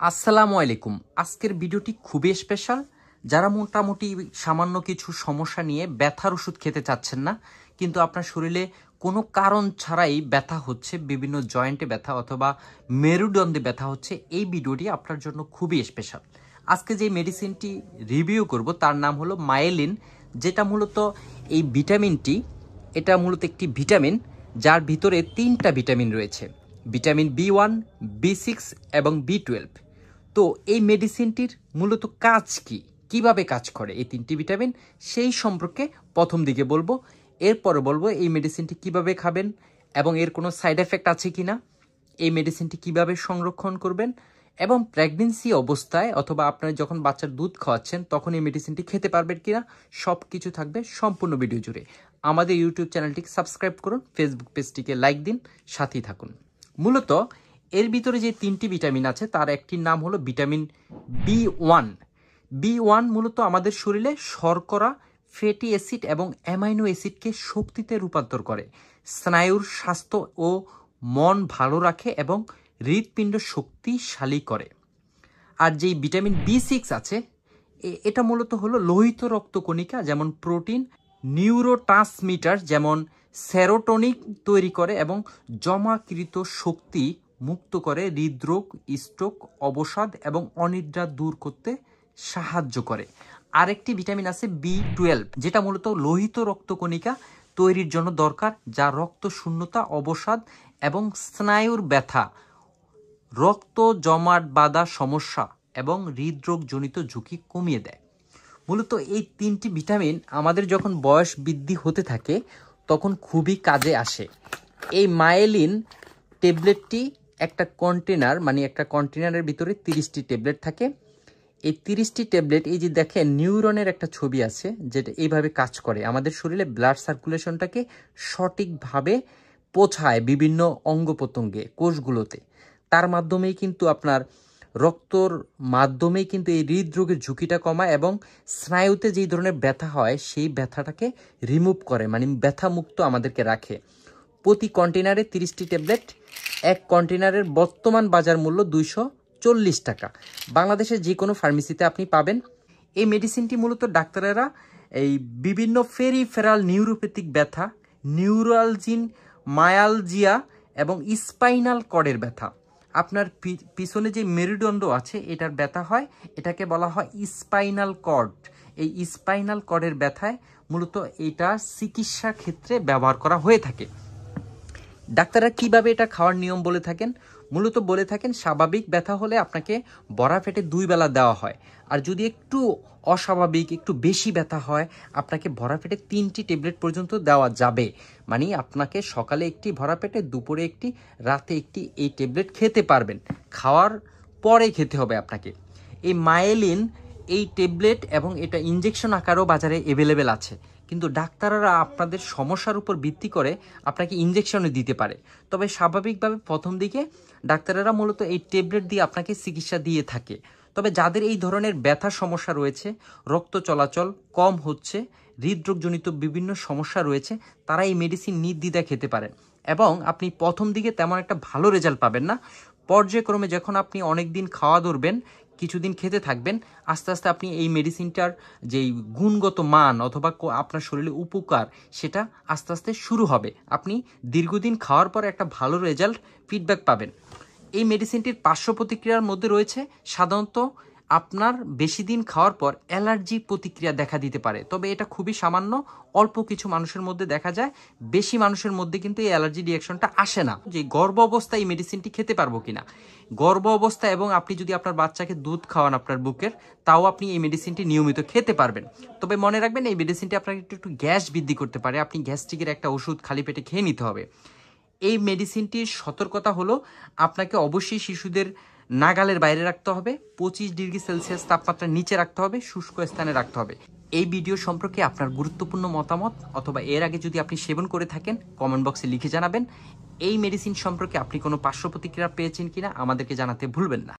আসসালামু আলাইকুম। আজকের ভিডিওটি খুবই স্পেশাল। যারা মোটামুটি সামান্য কিছু সমস্যা নিয়ে ব্যথার ওষুধ খেতে চাচ্ছেন না, কিন্তু আপনার শরীরে কোনো কারণ ছাড়াই ব্যথা হচ্ছে, বিভিন্ন জয়েন্টে ব্যথা অথবা মেরুদণ্ডে ব্যথা হচ্ছে, এই ভিডিওটি আপনার জন্য খুবই স্পেশাল। আজকে যে মেডিসিনটি রিভিউ করব তার নাম হলো মায়েলিন, যেটা মূলত এই ভিটামিনটি, এটা মূলত একটি ভিটামিন যার ভিতরে 3টা ভিটামিন রয়েছে, ভিটামিন বি1, বি6 এবং বি12। তো এই মেডিসিনটির মূলত কাজ কি, কিভাবে কাজ করে এই 3টি ভিটামিন, সেই সম্পর্কে প্রথম দিকে বলবো। এরপরে বলবো এই মেডিসিনটি কিভাবে খাবেন এবং এর কোনো সাইড এফেক্ট আছে কিনা, এই মেডিসিনটি কিভাবে সংরক্ষণ করবেন, এবং প্রেগন্যান্সি অবস্থায় অথবা আপনারা যখন বাচ্চার দুধ খাওয়াচ্ছেন তখন এই মেডিসিনটি খেতে পারবেন কিনা, সব কিছু থাকবে সম্পূর্ণ ভিডিও জুড়ে। আমাদের ইউটিউব চ্যানেলটিকে সাবস্ক্রাইব করুন, ফেসবুক পেজটিকে লাইক দিন, সাথেই থাকুন। মূলত এর ভিতরে যে 3টি ভিটামিন আছে তার একটির নাম হলো ভিটামিন বি1। বি1 মূলত আমাদের শরীরে শর্করা, ফ্যাটি অ্যাসিড এবং অ্যামাইনো অ্যাসিডকে শক্তিতে রূপান্তর করে, স্নায়ুর স্বাস্থ্য ও মন ভালো রাখে এবং হৃৎপিণ্ড শক্তিশালী করে। আর যেই ভিটামিন বি6 আছে, এটা মূলত হলো লোহিত রক্তকণিকা যেমন প্রোটিন, নিউরোট্রান্সমিটার যেমন সেরোটোনিন তৈরি করে এবং জমাকৃত শক্তি মুক্ত করে, হৃদরোগ, স্ট্রোক, অবসাদ এবং অনিদ্রা দূর করতে সাহায্য করে। আরেকটি ভিটামিন আছে বি12, যেটা মূলত লোহিত রক্তকণিকা তৈরির জন্য দরকার, যা রক্ত শূন্যতা, অবসাদ এবং স্নায়ুর ব্যথা, রক্ত জমাট বাঁধা সমস্যা এবং হৃদরোগজনিত ঝুঁকি কমিয়ে দেয়। মূলত এই 3টি ভিটামিন আমাদের যখন বয়স বৃদ্ধি হতে থাকে তখন খুবই কাজে আসে। এই মায়েলিন ট্যাবলেটটি একটা কন্টেনার, মানে একটা কন্টেনারের ভিতরে 30টি ট্যাবলেট থাকে। এই 30টি ট্যাবলেট, এই যে দেখেন নিউরনের একটা ছবি আছে, যেটা এইভাবে কাজ করে, আমাদের শরীরে ব্লাড সার্কুলেশনটাকে সঠিকভাবে পৌঁছায় বিভিন্ন অঙ্গ প্রত্যঙ্গে, কোষগুলোতে। তার মাধ্যমেই কিন্তু আপনার রক্তর মাধ্যমেই কিন্তু এই হৃদরোগের ঝুঁকিটা কমায় এবং স্নায়ুতে যেই ধরনের ব্যথা হয় সেই ব্যথাটাকে রিমুভ করে, মানে ব্যথামুক্ত আমাদেরকে রাখে। প্রতি কন্টেনারে 30টি ট্যাবলেট, এক কন্টেনারের বর্তমান বাজার মূল্য 240 টাকা। বাংলাদেশের যে কোনো ফার্মেসিতে আপনি পাবেন। এই মেডিসিনটি মূলত ডাক্তারেরা এই বিভিন্ন ফেরিফেরাল নিউরোপ্যাথিক ব্যথা, নিউরালজিন, মায়ালজিয়া এবং স্পাইনাল কর্ডের ব্যথা, আপনার পিছনে যে মেরুদণ্ড আছে এটার ব্যথা হয়, এটাকে বলা হয় স্পাইনাল কর্ড। এই স্পাইনাল কর্ডের ব্যথায় মূলত এটা চিকিৎসা ক্ষেত্রে ব্যবহার করা হয়ে থাকে। ডাক্তাররা কিভাবে এটা খাওয়ার নিয়ম বলে থাকেন, মূলত বলে থাকেন স্বাভাবিক ব্যথা হলে আপনাকে বড়া পেটে 2 বেলা দেওয়া হয়, আর যদি একটু অস্বাভাবিক, একটু বেশি ব্যথা হয় আপনাকে ভরা পেটে 3টি ট্যাবলেট পর্যন্ত দেওয়া যাবে। মানে আপনাকে সকালে একটি ভরা পেটে, দুপুরে একটি, রাতে একটি, এই ট্যাবলেট খেতে পারবেন। খাওয়ার পরে খেতে হবে আপনাকে। এই মায়েলিন এই ট্যাবলেট এবং এটা ইনজেকশন আকারেও বাজারে অ্যাভেলেবেল আছে, কিন্তু ডাক্তাররা আপনাদের সমস্যার উপর ভিত্তি করে আপনাকে ইনজেকশনে দিতে পারে। তবে স্বাভাবিকভাবে প্রথম দিকে ডাক্তারেরা মূলত এই ট্যাবলেট দিয়ে আপনাকে চিকিৎসা দিয়ে থাকে। তবে যাদের এই ধরনের ব্যথার সমস্যা রয়েছে, রক্ত চলাচল কম হচ্ছে, হৃদরোগজনিত বিভিন্ন সমস্যা রয়েছে, তারা এই মেডিসিন নির্দ্বিধায় খেতে পারেন এবং আপনি প্রথম দিকে তেমন একটা ভালো রেজাল্ট পাবেন না। পর্যায়ক্রমে যখন আপনি অনেক দিন খাওয়া ধরবেন, কিছুদিন খেতে থাকবেন, আস্তে আস্তে আপনি এই মেডিসিনটার যেই গুণগত মান অথবা আপনার শরীরে উপকার, সেটা আস্তে আস্তে শুরু হবে। আপনি দীর্ঘদিন খাওয়ার পর একটা ভালো রেজাল্ট, ফিডব্যাক পাবেন। এই মেডিসিনটির পার্শ্ব প্রতিক্রিয়ার মধ্যে রয়েছে সাধারণত আপনার বেশি দিন খাওয়ার পর অ্যালার্জি প্রতিক্রিয়া দেখা দিতে পারে, তবে এটা খুবই সামান্য, অল্প কিছু মানুষের মধ্যে দেখা যায়, বেশি মানুষের মধ্যে কিন্তু এই অ্যালার্জি রিয়াকশনটা আসে না। যে গর্ভ অবস্থায় এই মেডিসিনটি খেতে পারবো কিনা, গর্ভ অবস্থায় এবং আপনি যদি আপনার বাচ্চাকে দুধ খাওয়ান আপনার বুকের, তাও আপনি এই মেডিসিনটি নিয়মিত খেতে পারবেন। তবে মনে রাখবেন এই মেডিসিনটি আপনার একটু গ্যাস বৃদ্ধি করতে পারে, আপনি গ্যাস্ট্রিকের একটা ওষুধ খালি পেটে খেয়ে নিতে হবে। এই মেডিসিনটির সতর্কতা হলো আপনাকে অবশ্যই শিশুদের নাগালের বাইরে রাখতে হবে, 25 ডিগ্রি সেলসিয়াস তাপমাত্রার নিচে রাখতে হবে, শুষ্ক স্থানে রাখতে হবে। এই ভিডিও সম্পর্কে আপনার গুরুত্বপূর্ণ মতামত অথবা এর আগে যদি আপনি সেবন করে থাকেন কমেন্ট বক্সে লিখে জানাবেন। এই মেডিসিন সম্পর্কে আপনি কোনো পার্শ্ব প্রতিক্রিয়া পেয়েছেন কিনা আমাদেরকে জানাতে ভুলবেন না।